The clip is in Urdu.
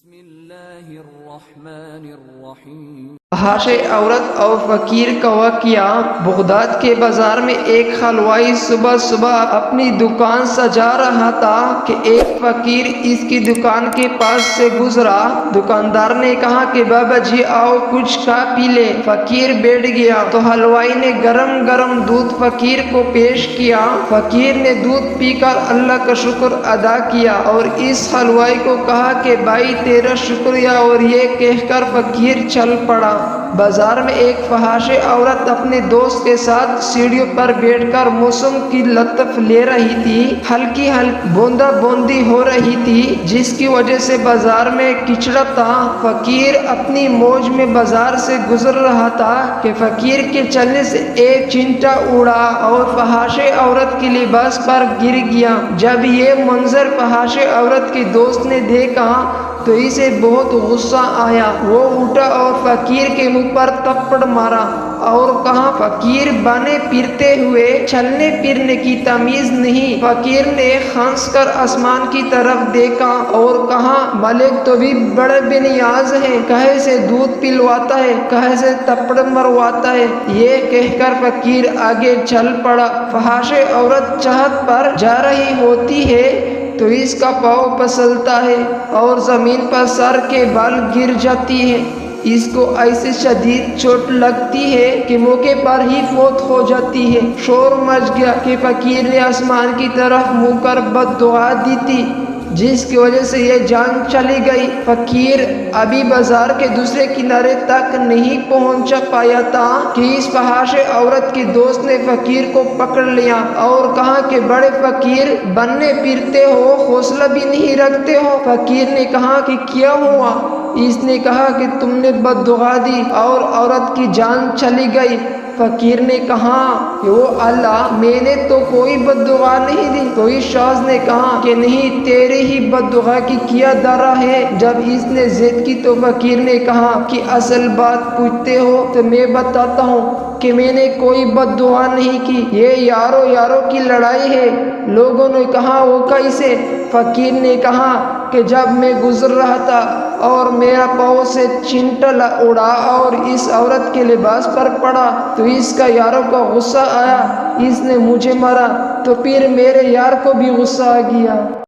بسم اللہ الرحمن الرحیم۔ فحاشِ عورت اور فقیر کا واقعہ۔ بغداد کے بازار میں ایک حلوائی صبح صبح اپنی دکان سجا رہا تھا کہ ایک فقیر اس کی دکان کے پاس سے گزرا۔ دکاندار نے کہا کہ بابا جی آؤ کچھ کھا پی لے۔ فقیر بیٹھ گیا تو حلوائی نے گرم گرم دودھ فقیر کو پیش کیا۔ فقیر نے دودھ پی کر اللہ کا شکر ادا کیا اور اس حلوائی کو کہا کہ بھائی تیرا شکریہ، اور یہ کہہ کر فقیر چل پڑا۔ بازار میں ایک فحاشِ عورت اپنے دوست کے ساتھ سیڑھیوں پر بیٹھ کر موسم کی لطف لے رہی تھی۔ ہلکی ہلکی بوندا بوندی ہو رہی تھی جس کی وجہ سے بازار میں کچڑا تھا۔ فقیر اپنی موج میں بازار سے گزر رہا تھا کہ فقیر کے چلنے سے ایک چمٹا اڑا اور فحاشِ عورت کے لباس پر گر گیا۔ جب یہ منظر فحاشِ عورت کے دوست نے دیکھا تو اسے بہت غصہ آیا۔ وہ اٹھا اور فقیر کے منہ پر تھپڑ مارا اور کہا فقیر بنے پھرتے ہوئے، چلنے پھرنے کی تمیز نہیں۔ فقیر نے ہنس کر آسمان کی طرف دیکھا اور کہا مالک تو بھی بڑے بے نیاز ہے، کہے سے دودھ پلواتا ہے، کہے سے تھپڑ مرواتا ہے۔ یہ کہہ کر فقیر آگے چل پڑا۔ فحاشِ عورت چاہت پر جا رہی ہوتی ہے تو اس کا پاؤں پھسلتا ہے اور زمین پر سر کے بال گر جاتی ہے۔ اس کو ایسے شدید چوٹ لگتی ہے کہ موقع پر ہی فوت ہو جاتی ہے۔ شور مچ گیا کہ فقیر نے آسمان کی طرف منہ کر بد دعا دی تھی جس کی وجہ سے یہ جان چلی گئی۔ فقیر ابھی بازار کے دوسرے کنارے تک نہیں پہنچ پایا تھا کہ اس فحاشِ عورت کے دوست نے فقیر کو پکڑ لیا اور کہا کہ بڑے فقیر بننے پھرتے ہو، حوصلہ بھی نہیں رکھتے ہو۔ فقیر نے کہا کہ کیا ہوا؟ اس نے کہا کہ تم نے بد دعا دی اور عورت کی جان چلی گئی۔ فقیر نے کہا کہ وہ اللہ میں نے تو کوئی بد دعا نہیں دی۔ تو اس شخص نے کہا کہ نہیں، تیرے ہی بد دعا کی کیا دارا ہے۔ جب اس نے ضد کی تو فقیر نے کہا کہ اصل بات پوچھتے ہو تو میں بتاتا ہوں کہ میں نے کوئی بد دعا نہیں کی، یہ یاروں یاروں کی لڑائی ہے۔ لوگوں نے کہا وہ کیسے؟ فقیر نے کہا کہ جب میں گزر رہا تھا اور میرا پاؤں سے چمٹا اڑا اور اس عورت کے لباس پر پڑا تو اس کا یاروں کو غصہ آیا، اس نے مجھے مارا، تو پھر میرے یار کو بھی غصہ آ گیا۔